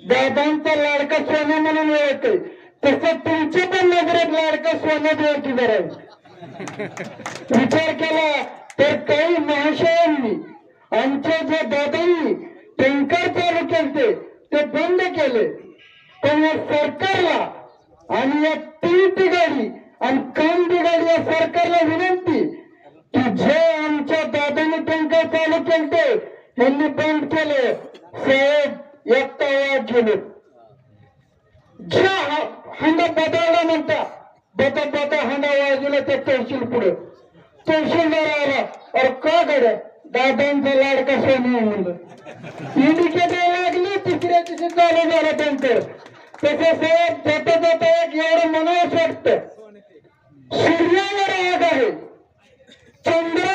दादांचा लाडका सोनं म्हणून ओळखते, तसं तुमची पण नजरेत लाडका सोनं द्यायची गरज. विचार केला तर काही महाशयांनी आमच्या ज्या दादांनी टँकर चालू केले ते बंद केले, पण या सरकारला आणि या तीन बिघाडी आणि काम बिघाडी या सरकारला विनंती की जे आमच्या दादांनी टँकर चालू केले त्यांनी बंद केले. साहेब एकटा वाद गेले, ज्या हांडा बदलला म्हणता बता बता हांडा वाजला त्या तहसील पुढे. तहसीलदार आला, अरे का गड्या दादांचा लाडका सोनी म्हणलं. इंडिकेटर लागली, तिसऱ्या दिवशी चालू झाला टँकर. तसे साहेब जाता जाता एक एवढं म्हणावंच वाटतं, सूर्यावर आग आहे, चंद्र